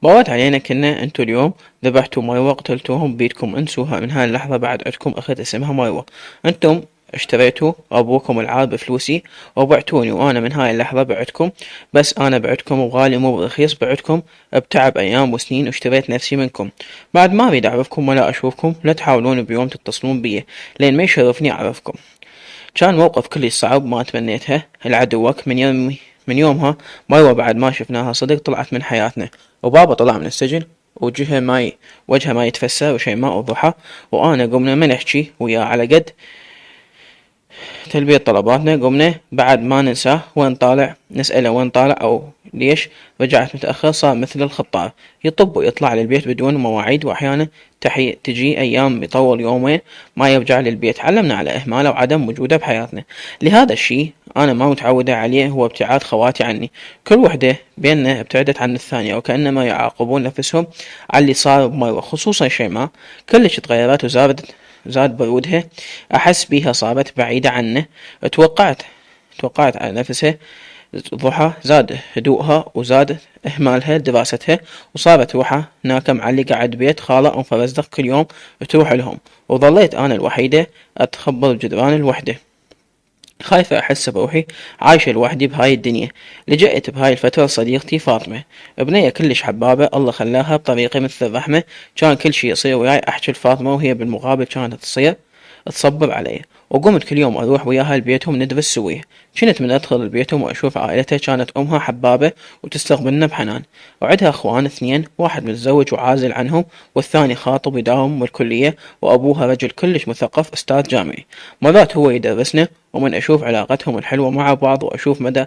مرت علينا كنا انتو اليوم ذبحتوا مروة قتلتوهم بيدكم انسوها من هاي اللحظة بعد عندكم اخت اسمها مروة. انتم اشتريتوا ابوكم العار بفلوسي وبعتوني وانا من هاي اللحظة بعتكم، بس انا بعتكم بغالي مو برخيص، بعتكم بتعب ايام وسنين واشتريت نفسي منكم. بعد ما اريد اعرفكم ولا اشوفكم، لا تحاولون بيوم تتصلون بي لين ما يشرفني اعرفكم. كان موقف كلش صعب ما تمنيتها العدوك من يومها مروة بعد ما شفناها صدق طلعت من حياتنا، وبابا طلع من السجن وجهه ما يتفسر وشيماء وضحى وانا قمنا ما نحكي وياه على قد تلبية طلباتنا. قمنا بعد ما ننساه وين طالع، نسأله وين طالع أو ليش رجعت متأخر. صار مثل الخطار، يطب ويطلع للبيت بدون مواعيد، وأحيانا تجي أيام يطول يومين ما يرجع للبيت. علمنا على إهماله وعدم وجوده بحياتنا. لهذا الشي أنا ما متعودة عليه هو ابتعاد خواتي عني. كل وحدة بيننا ابتعدت عن الثانية وكأنما يعاقبون نفسهم على اللي صار بمروة، خصوصا شيماء كلش تغيرت زاد برودها. أحس بيها صارت بعيدة عنه. توقعت على نفسها. ضحى زاد هدوءها وزاد إهمالها دراستها، وصارت روحها هناك معلقة عند بيت خالة أم فرزدق كل يوم تروح لهم، وظليت أنا الوحيدة أتخبر بجدران الوحدة، خايفة أحس بروحي عايشة لوحدي بهاي الدنيا. لجأت بهاي الفترة لصديقتي فاطمة، بنية كلش حبابة الله خلاها بطريقة مثل الرحمة. كان كل شي يصير وياي أحكي لفاطمة، وهي بالمقابل كانت تصبر علي. وقمت كل يوم أروح وياها لبيتهم ندرس سوية. كنت من أدخل البيتهم وأشوف عائلتها كانت أمها حبابة وتستقبلنا بحنان، وعدها أخوان اثنين، واحد متزوج وعازل عنهم، والثاني خاطب يداوم بالكلية، وأبوها رجل كلش مثقف أستاذ جامعي. مرات هو يدرسنا، ومن أشوف علاقتهم الحلوة مع بعض وأشوف مدى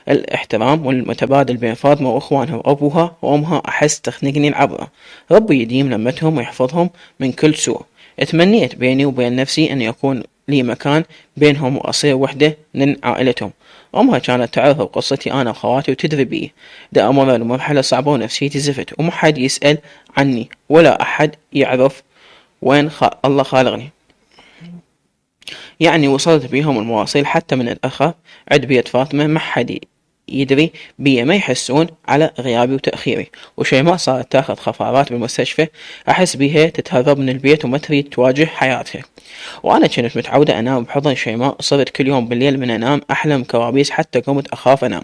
الاحترام والمتبادل بين فاطمة وأخوانها وأبوها وأمها، أحس تخنقني العبرة. ربي يديم لمتهم ويحفظهم من كل سوء. اتمنيت بيني وبين نفسي أن يكون لي مكان بينهم وأصير وحدة من عائلتهم. أمها كانت تعرف بقصتي أنا وخواتي وتدري بي دا أمر لمرحلة صعبة ونفسيتي زفت، وما حد يسأل عني ولا أحد يعرف وين الله خالقني. يعني وصلت بيهم المواصيل حتى من الأخر عد بيت فاطمة ما حد يدري بي، ما يحسون على غيابي وتأخيري. وشيماء صارت تاخذ خفارات بالمستشفى، أحس بيها تتهرب من البيت وما تريد تواجه حياتها. وأنا كنت متعودة أنام بحضن شيماء، صرت كل يوم بالليل من أنام أحلم كوابيس حتى قمت أخاف أنام.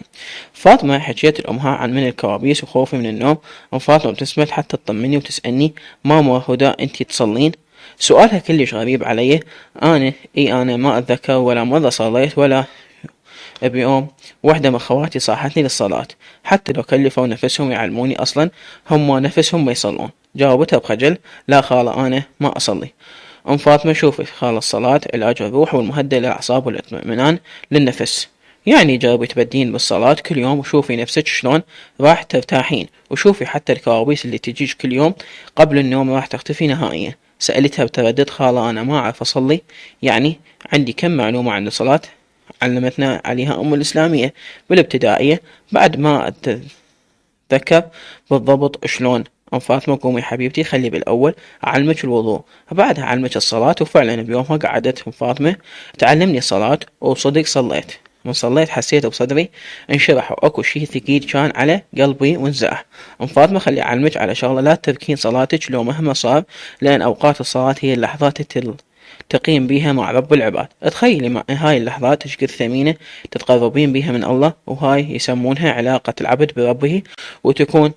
فاطمة حكيت لأمها عن من الكوابيس وخوفي من النوم، أم فاطمة بتسمت حتى تطمني وتسألني ماما هدى أنتي تصلين؟ سؤالها كلش غريب علي. أنا ما أتذكر ولا مرة صليت ولا بيوم واحدة من خواتي صاحتني للصلاة، حتى لو كلفوا نفسهم يعلموني أصلا هم نفسهم ما يصلون. جاوبتها بخجل لا خالة أنا ما أصلي. أم فاطمة شوفي خالة الصلاة علاج الروح والمهدئ للأعصاب والاطمئنان للنفس، يعني جربي تبدين بالصلاة كل يوم وشوفي نفسك شلون راح ترتاحين، وشوفي حتى الكوابيس اللي تجيش كل يوم قبل النوم راح تختفي نهائيا. سألتها بتردد خالة أنا ما أعرف أصلي، يعني عندي كم معلومة عن الصلاة علمتنا عليها أم الإسلامية بالابتدائية. بعد ما أتذكر بالضبط شلون. أم فاطمة قومي حبيبتي خلي بالأول أعلمك الوضوء بعدها أعلمك الصلاة. وفعلا بيومها قعدت أم فاطمة تعلمني الصلاة، وصدق صليت. من صليت حسيت بصدري انشرح واكو شي ثقيل كان على قلبي وانزاح. ام فاطمة خلي اعلمك على شغلة، لا تتركين صلاتك لو مهما صار، لان اوقات الصلاة هي اللحظات تقيم بيها مع رب العباد. تخيلي مع هاي اللحظات ايش قد ثمينة تتقربين بيها من الله، وهاي يسمونها علاقة العبد بربه، وتكون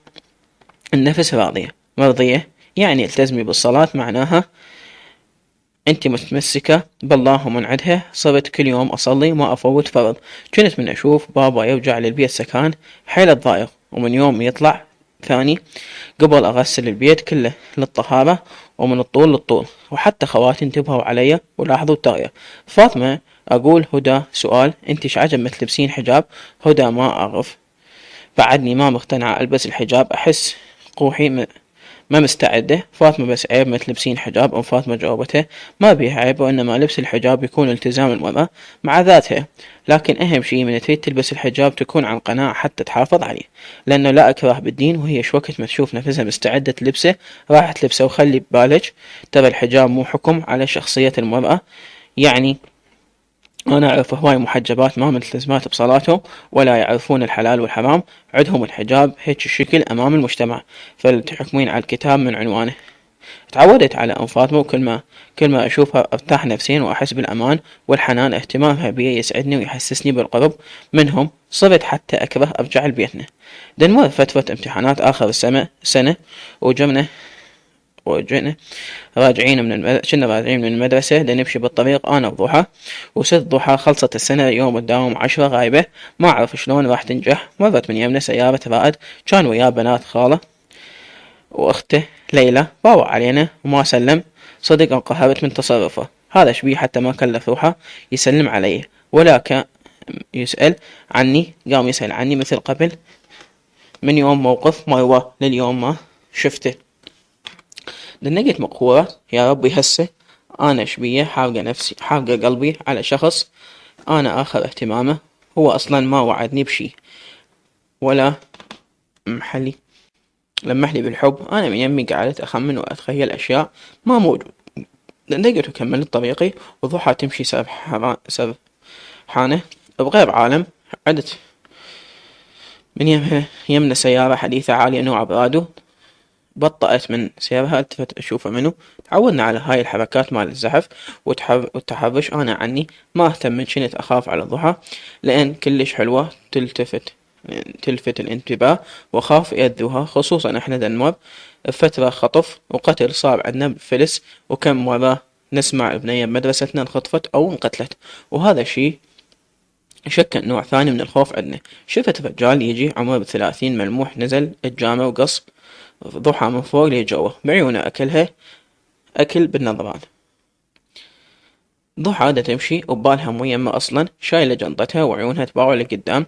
النفس راضية مرضية. يعني التزمي بالصلاة معناها انت متمسكة بالله ومن عدها. صرت كل يوم اصلي ما افوت فرض. كنت من اشوف بابا يرجع للبيت سكان حيل الضايق، ومن يوم يطلع ثاني قبل اغسل البيت كله للطهارة ومن الطول للطول. وحتى خواتي انتبهوا علي ولاحظوا التغيير. فاطمة اقول هدى سؤال، انت عجب ما تلبسين حجاب؟ هدى ما اعرف، بعدني ما مقتنعة البس الحجاب، احس روحي ما مستعدة. فاطمة بس عيب ما تلبسين حجاب؟ أم فاطمة جاوبتها ما بيها عيب، وإنما لبس الحجاب يكون التزام المرأة مع ذاتها، لكن أهم شيء من تريد تلبس الحجاب تكون عن قناعة حتى تحافظ عليه، لأنه لا إكراه بالدين. وهي شوكت ما تشوف نفسها مستعدة تلبسه راح تلبسه. وخلي ببالك ترى الحجاب مو حكم على شخصية المرأة، يعني أنا أعرف هواي محجبات ما ملتزمات بصلاتهم ولا يعرفون الحلال والحرام، عندهم الحجاب هيك الشكل أمام المجتمع، فلتحكمين على الكتاب من عنوانه. تعودت على أم فاطمة، وكل ما أشوفها أرتاح نفسيا وأحس بالأمان والحنان. اهتمامها بي يسعدني ويحسسني بالقرب منهم. صرت حتى أكره أرجع لبيتنا. دنمر فترة امتحانات آخر السنة وجينا كنا راجعين من المدرسة نمشي بالطريق أنا وضحى، وست ضحى خلصت السنة يوم تداوم 10 غايبة، ما أعرف شلون راح تنجح. مرت من يمنا سيارة رائد كان وياه بنات خاله وأخته ليلى، باوع علينا وما سلم. صدق انقهرت من تصرفه، هذا شبيه حتى ما كلف روحه يسلم علي ولا كان يسأل عني. قام يسأل عني مثل قبل، من يوم موقف مروة لليوم ما شفته. دنقت مقهورة، يا ربي هسه أنا شبيه حارقة نفسي، حارقة قلبي على شخص أنا آخر اهتمامه، هو أصلا ما وعدني بشي ولا محلي لمح لي بالحب. أنا من يمي قعدت أخمن وأتخيل أشياء ما موجود. دقت وكملت طريقي، وضحى تمشي سرحانة بغير عالم. عدت من يمنا سيارة حديثة عالية نوع برادو، بطأت من سيرها، التفت أشوفه منه. تعودنا على هاي الحركات مال الزحف والتحرش. أنا عني ما أهتم من شنت أخاف على الضحى لأن كلش حلوة تلفت الانتباه، وخاف يأذوها، خصوصا احنا دنمر بفترة خطف وقتل صار عندنا بفلس، وكم مرة نسمع ابنية بمدرستنا انخطفت أو انقتلت، وهذا شي شكل نوع ثاني من الخوف عندنا. شفت رجال يجي عمره ب30 ملموح نزل الجامع وقص ضحى من فوق لجوا بعيونه، أكلها أكل بالنظران. ضحى دا تمشي وبالها مو يمه أصلا، شايلة جنطتها وعيونها تباوع لقدام.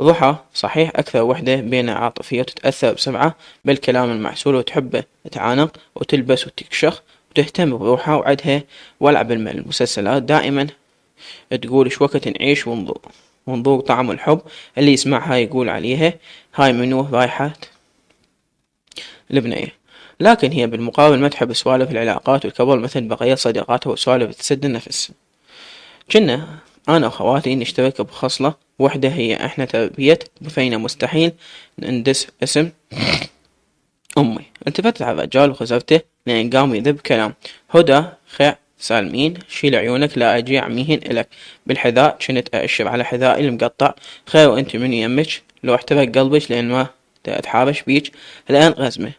ضحى صحيح أكثر وحدة بينها عاطفية وتتأثر بسرعة بالكلام المعسول، وتحب تعانق وتلبس وتكشخ وتهتم بروحها، وعدها ولع بالمسلسلات دائما تقول ايش وقت نعيش ونذوق طعم الحب. اللي يسمعها يقول عليها هاي منو رايحة البنية، لكن هي بالمقابل ما تحب سوالف العلاقات والكبر مثل بقية صديقاتها وسوالف تسد النفس. كنا أنا وخواتي نشترك بخصلة وحدة، هي احنا تربية بفينا مستحيل ندس اسم أمي. التفت على الرجال وخزرته لأن قام يذب كلام. هدى خير سالمين، شيل عيونك لا أجي عميهن إلك بالحذاء. كنت أأشر على حذائي المقطع. خير وأنت من يمك لو احترق قلبك لأن ما أتحابش بيك الآن غزمة.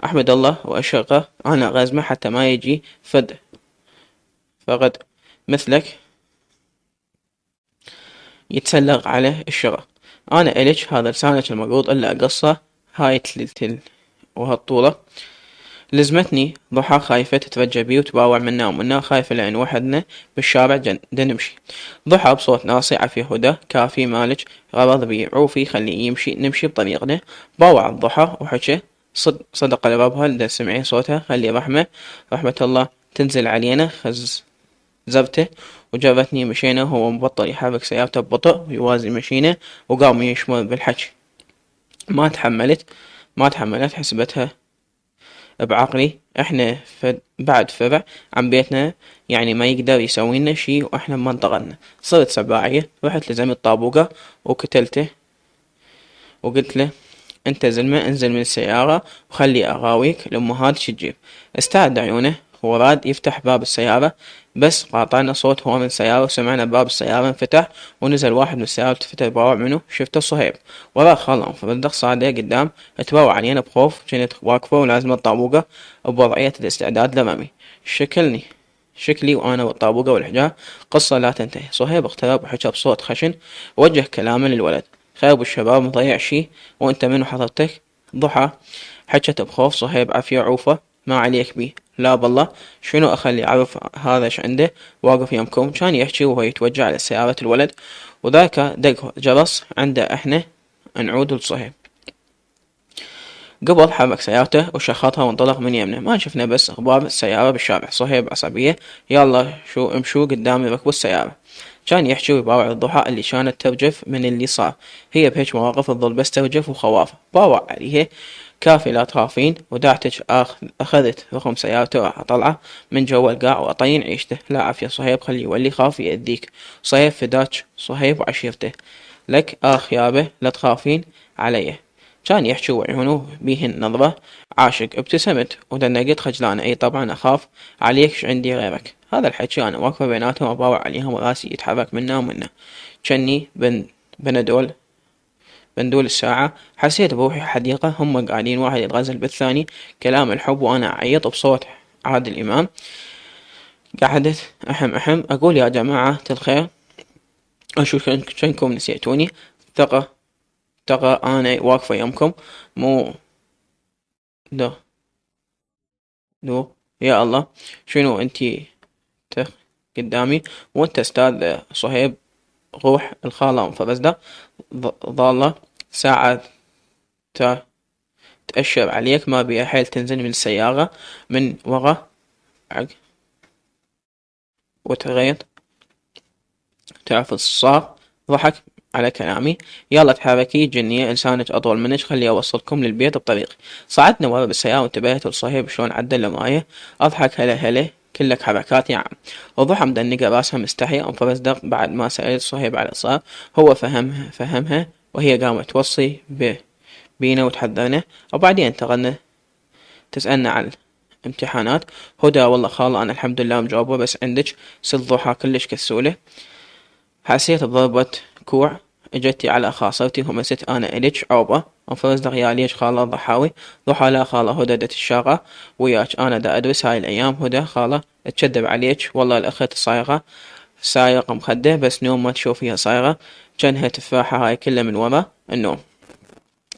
أحمد الله وأشقه أنا غزمة حتى ما يجي فقد مثلك يتسلق على الشغل. أنا إلك هذا لسانك المقروض إلا أقصه هاي تلتل وهالطولة. لزمتني ضحى خايفة تترجى بي وتباوع منا ومنا، خايفة لأن وحدنا بالشارع نمشي. ضحى بصوت ناصي عفي هدى كافي مالك غرض بي عوفي خليه يمشي نمشي بطريقنا. باوع الضحى وحكى صدق لربها لدى سمعي صوتها خلي رحمة الله تنزل علينا. زرته وجابتني مشينا، وهو مبطل يحرك سيارته ببطء ويوازي مشينا، وقام يشمر بالحكي. ما تحملت حسبتها بعقلي احنا بعد فرع عن بيتنا، يعني ما يقدر يسوينا شي واحنا بمنطقتنا. صرت سباعية، رحت لزميل طابوقة وقتلته وقلت له انت زلمة انزل من السيارة وخلي اغاويك الامهات شي تجيب. استعد عيونه وراد يفتح باب السيارة، بس قاطعنا صوت هو من السيارة، وسمعنا باب السيارة انفتح ونزل واحد من السيارة. التفت باوع منه شفته صهيب وراه خالهم، فبدق صعدة قدام تباوع علينا بخوف. كنت واقفة ولازمة الطابوقة بوضعية الاستعداد لمامي. شكلي وانا والطابوقة والحجاب قصة لا تنتهي. صهيب اقترب وحكى بصوت خشن ووجه كلامه للولد. خير الشباب مضيع شي وانت منو حضرتك؟ ضحى حكت بخوف. صهيب عافية عوفة ما عليك بيه. لا بالله شنو اخلي اعرف هذا ايش عنده واقف يمكم. كان يحكي وهو يتوجه على سيارة الولد، وذاك دق جرس عنده احنا نعود لصهيب. قبل حرك سيارته وشخطها وانطلق من يمنا. ما شفنا بس اخبار السيارة بالشارع. صهيب عصبية يلا شو امشوا قدامي ركبوا السيارة. كان يحكي ويباوع الضحى اللي كانت ترجف من اللي صار. هي بهيج مواقف تظل بس ترجف وخوافة. باوع عليها: كافي لا تخافين، ودعتك أخذت رقم سيارته وراح طلعة من جوا القاع وأطين عيشته. لا عافية صهيب، خلي يولي خاف يأذيك. صهيب فداك صهيب وعشيرته. لك آخ يابه لا تخافين عليه. كان يحكي وعيونه بيهن نظرة عاشق. ابتسمت ودنقت خجلانة: اي طبعا اخاف عليك، ش عندي غيرك. هذا الحكي انا واقفة بيناتهم اباوع عليهم وراسي يتحرك منا ومنا جني بندول بندول الساعة. حسيت بروحي حديقة، هم قاعدين واحد يتغزل بالثاني كلام الحب وانا اعيط بصوت عادل امام. قعدت احم اقول: يا جماعة الخير، اشوف شنكم نسيتوني. ثقة انا واقفة يمكم، مو ده يا الله. شنو انتي قدامي وانت استاذ صهيب؟ روح الخالة فبزدة ظالة ساعة تأشر عليك، ما بيها حيل تنزل من السيارة من ورا وتغيط تعرف الصار. ضحك على كلامي: يلا تحركي جنية، لسانك أطول منك، خلي أوصلكم للبيت بطريقي. صعدنا ورا بالسيارة وانتبهت لصهيب شلون عدل معايا. أضحك: هلا كلك حركات يا عم. وضحى مدنقة راسها مستحية. أم فبزدق بعد ما سألت صهيب على الصار. هو فهمها وهي قامت توصي بينا وتحذرنا. وبعدين انتقلنا تسألنا عن امتحانات. هدى: والله خالة أنا الحمد لله مجاوبة، بس عندك ست ضحى كلش كسولة. حسيت بضربة كوع اجتي على خاصرتي ومست انا الك عوبة. وفرزدق: يا ليش خالة ضحاوي؟ ضحى: لا خالة، هدى دت الشاقة وياك، انا دا ادرس هاي الايام. هدى: خالة اتشدب عليك، والله الاخت صايغة سايقة مخدة، بس نوم ما تشوفيها صايغة، جنها تفاحة هاي كلها من ورا النوم.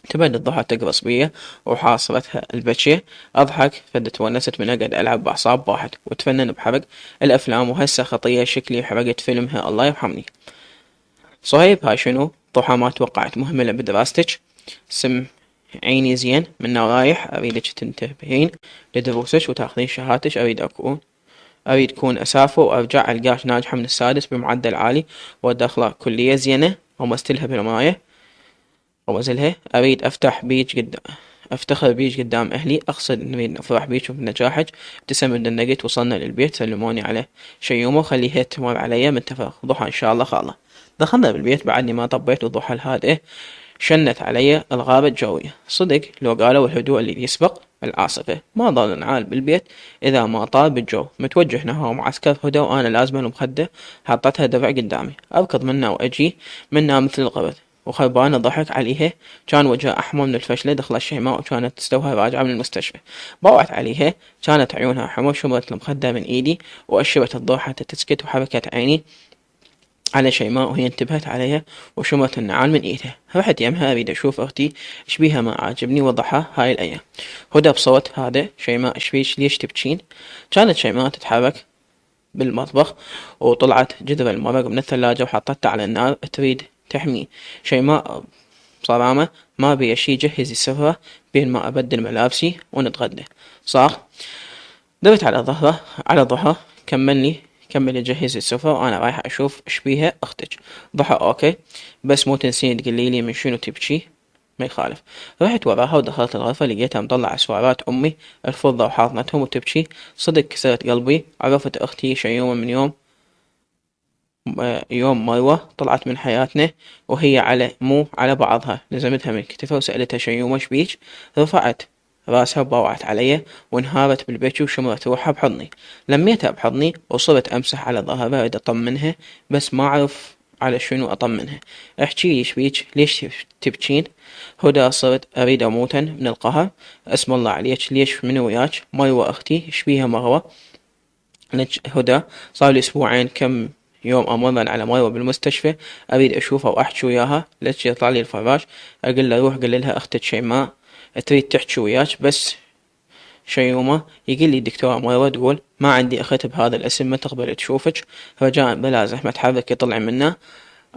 تبدت ضحى تقرص بيه وحاصرتها البكية. اضحك فدت ونست من اقعد العب باعصاب واحد وتفنن بحرق الافلام، وهسه خطية شكلي حرقت فيلمها الله يرحمني. صهيب: هاي شنو؟ ضحى: ما توقعت مهملة بدراستك، عيني زين من رايح، اريدك تنتبهين لدروسك وتاخذين شهادتك. اريد كون اسافر وارجع القاش ناجحة من السادس بمعدل عالي وداخلة كلية زينة ومستلها بالماية ومزلها. اريد افتخر بيج قدام اهلي، اقصد نريد نفرح بيج وبنجاحك. ابتسم دنقت. وصلنا للبيت سلموني على شيومة وخليها تمر علي من تفرغ. ضحى: ان شاء الله خالة. دخلنا بالبيت بعدني ما طبيت وضحى الهادئة شنت علي الغابة الجوية. صدق لو قالوا الهدوء اللي يسبق العاصفة. ما ضل نعال بالبيت إذا ما طال بالجو. متوجه نحو معسكر هدى وأنا لازمة المخدة حطتها درع قدامي أركض منها وأجي منها مثل القرد. وخربانة ضحك عليها، كان وجهها أحمر من الفشلة. دخلت شيماء وكانت تستوها راجعة من المستشفى. بوعت عليها، كانت عيونها حمر. شمرت المخدة من إيدي وأشرت الضوء حتى تسكت، وحركت عيني على شيماء وهي انتبهت عليها وشمت النعال من ايدها. رحت يمها اريد اشوف اختي اشبيها ما عاجبني وضحى هاي الايام. هدى بصوت هذا: شيماء اشبيش ليش تبكين؟ كانت شيماء تتحرك بالمطبخ وطلعت جذر المرق من الثلاجة وحطتها على النار تريد تحمي. شيماء بصرامة: ما بي شي، جهزي السفرة بين ما ابدل ملابسي ونتغدى. صار درت على ضحى: كملي جهزي السفرة وانا رايحة اشوف اشبيها اختك. ضحى: اوكي، بس مو تنسين تقوليلي من شنو تبكي. ما يخالف. رحت وراها ودخلت الغرفة، لقيتها مطلعة سوارات امي الفضة وحاضنتهم وتبكي. صدق كسرت قلبي. عرفت اختي شيومة من يوم مروة طلعت من حياتنا وهي مو على بعضها. لزمتها من كتفها وسألتها: شيومة شبيك؟ رفعت راسها وبوعت علي وانهارت بالبكي وشمرت روحها بحضني. لميتها بحضني وصرت امسح على ظهرها اريد اطمنها، بس ما اعرف على شنو اطمنها. احكي لي شبيك، ليش تبكين؟ هدى: صرت اريد اموتا من القهر. اسم الله عليك، ليش منو وياك؟ مروة اختي. اشبيها مروة؟ هدى: صار لي اسبوعين كم يوم امرا على مروة بالمستشفى، اريد اشوفها واحكي وياها. ليش يطلع لي الفراش اقول له روح قل لها اختك شيماء تريد تحكي وياك. بس شيومة يقول لي الدكتورة مروة تقول ما عندي اخت بهذا الاسم ما تقبل تشوفك، رجاء بلا زحمة حرك يطلع منه.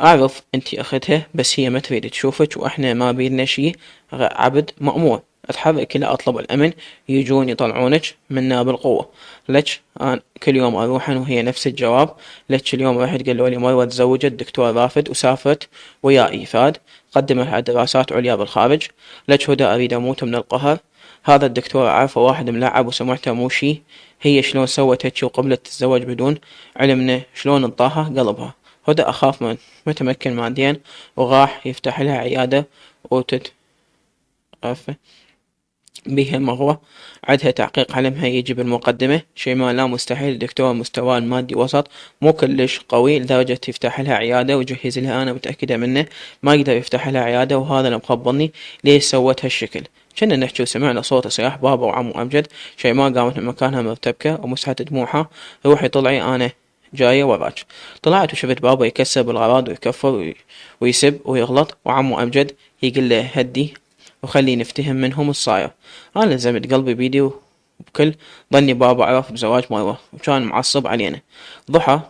اعرف انتي اختها بس هي ما تريد تشوفك واحنا ما بيدنا شي، عبد مأمور اتحرك إلى أطلب الأمن يجون يطلعونك منها بالقوة. لك أنا كل يوم أروح وهي نفس الجواب. لك اليوم رحت قالوا لي مروة تزوجت دكتور رافد وسافرت ويا إيفاد، قدمت على دراسات عليا بالخارج. لك هدى أريد أموت من القهر. هذا الدكتور أعرفه واحد ملعب وسمعته مو شي. هي شلون سوت هيك وقبلت تتزوج بدون علمنا شلون انطاها قلبها. هدى أخاف من متمكن ماديا وراح يفتح لها عيادة وتت بها مغوى. عدها تعقيق علمها يجي بالمقدمة، شي ما لا مستحيل. الدكتور مستواه المادي وسط، مو كلش قوي لدرجة يفتح لها عيادة ويجهز لها. أنا متأكدة منه ما يقدر يفتح لها عيادة، وهذا اللي مخبرني ليش سوت هالشكل. كنا نحكي وسمعنا صوت صياح بابا وعمو أمجد. شي ما قامت من مكانها مرتبكة ومسحت دموعها. روحي طلعي أنا جاية وراك. طلعت وشفت بابا يكسر بالغراض ويكفر ويسب ويغلط، وعمو أمجد يقول له هدي وخلي نفتهم منهم الصاير. أنا لزمت قلبي بيدي وبكل ظني بابا عرف بزواج مروة وكان معصب علينا. ضحى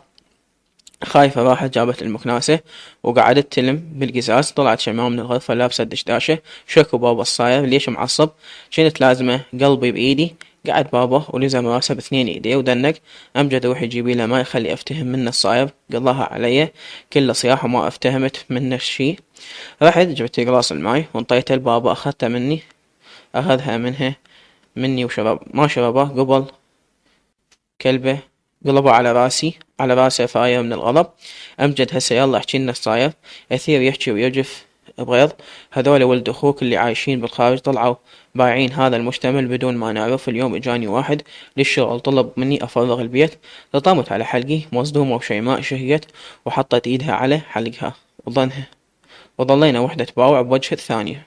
خايفة راحت جابت المكناسة وقعدت تلم بالقزاز. طلعت شمام من الغرفة لابسة دشداشة. شكو بابا الصاير ليش معصب. كنت لازمة قلبي بإيدي. قعد بابا ولزم راسه باثنين ايديه ودنق. امجد روحي جيبي له ماي خلي افتهم منه الصاير. قضاها علي كله صياح وما افتهمت منه شي. رحت جبت قلاص الماي وانطيته لبابا. اخذها مني وشرب ما شربه قبل كلبه. قلبه على راسه فاير من الغضب. امجد هسه يلا احكي لنا الصاير. اثير يحكي ويرجف بغيظ. هذول ولد اخوك اللي عايشين بالخارج طلعوا بايعين هذا المجتمل بدون ما نعرف. اليوم اجاني واحد للشغل طلب مني افرغ البيت. لطمت على حلقي مصدومة وشيماء شهيت وحطت ايدها على حلقها وظلينا وحدة تباوع بوجه الثانية.